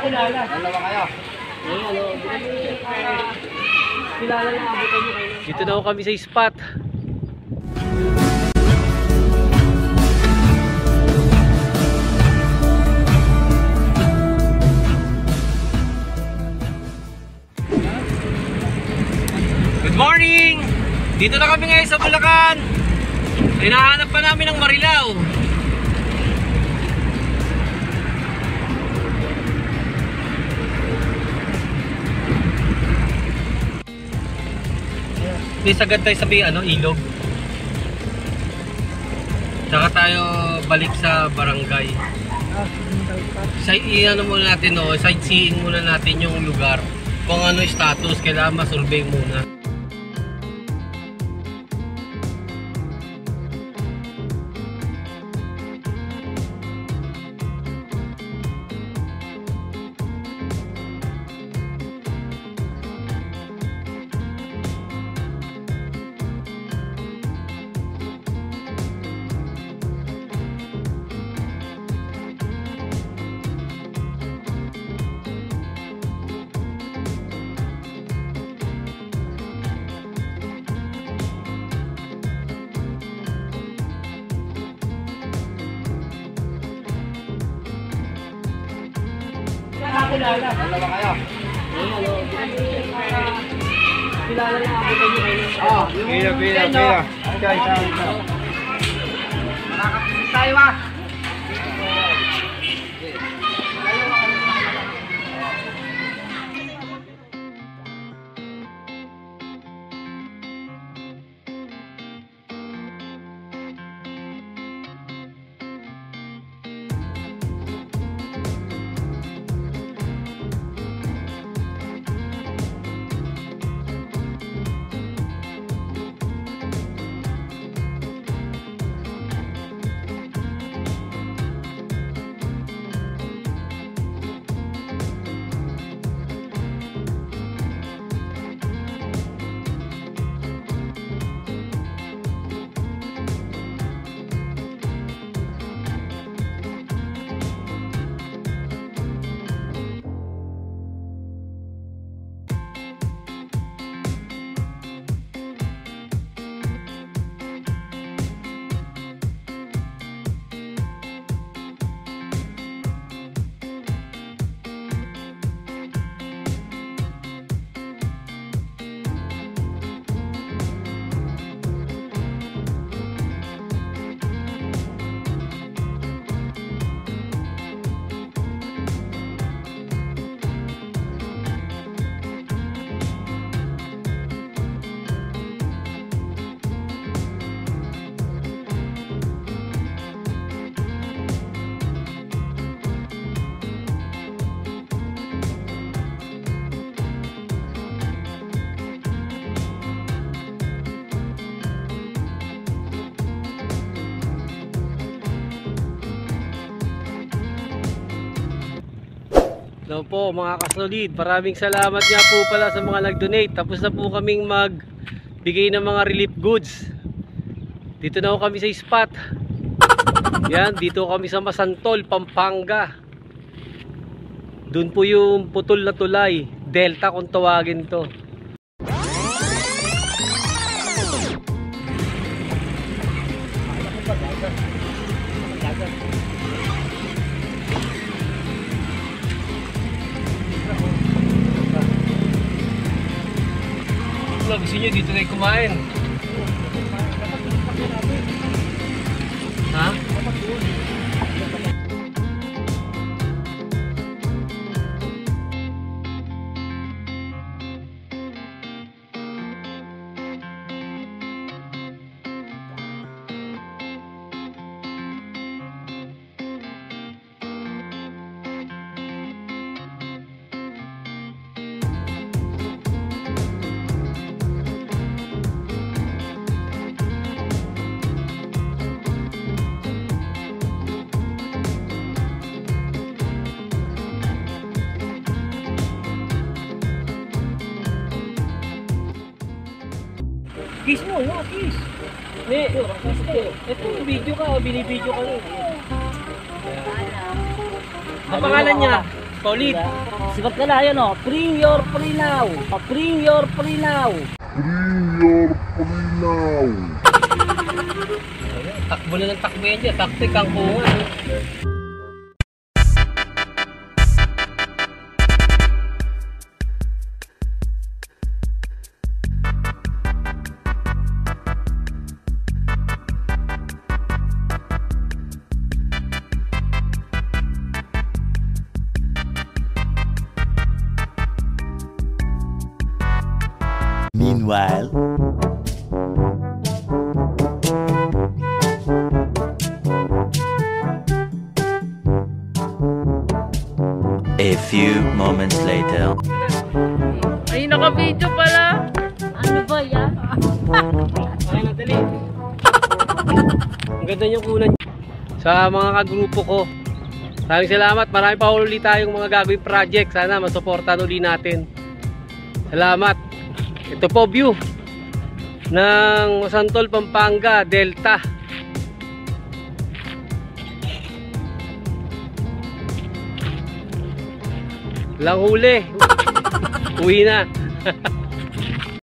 kilala. Dalawa kayo. Kilala lang abutan nyo kayo. Dito na kami sa spot. Good morning! Dito na kami ngayon sa Bulacan. Hinahanap pa namin ng Marilao. Please agad tayo sa ilog. Tsaka tayo balik sa barangay. Muna natin, sightseeing muna natin yung lugar. Kung ano status, kailangan masurvey muna. Kilala. Dalawa kayo. Kilala lang abutan nyo kayo. Pila. Isa. Nakakapisit tayo ba? Hello po mga kasolid, maraming salamat nga po pala sa mga nag-donate. Tapos na po kaming magbigay ng mga relief goods. Dito na po kami sa spot. Yan, dito kami sa Masantol, Pampanga. Doon po yung putol na tulay, Delta kung tawagin to. Gusto nyo dito na kumain? Ha? Kiss mo, no? Kiss. Ito, video ka, binibideo ka rin. Ang pangalan niya? Solid. Sipat ka na, yan o. Bring your free now. Bring your free now. Takbo na ng takbo yan dyan. Taktik ang kungan. Meanwhile, a few moments later. Ay, naka-video pala. Ano ba yan? Ay, nadali. Ang ganda yung kunan. Sa mga kagrupo ko, maraming salamat. Marami pa ulit tayong mga gagawing project. Sana masuportahan ulit natin. Salamat. Ito po view ng Santol, Pampanga, Delta. Lang huli. Uwi na.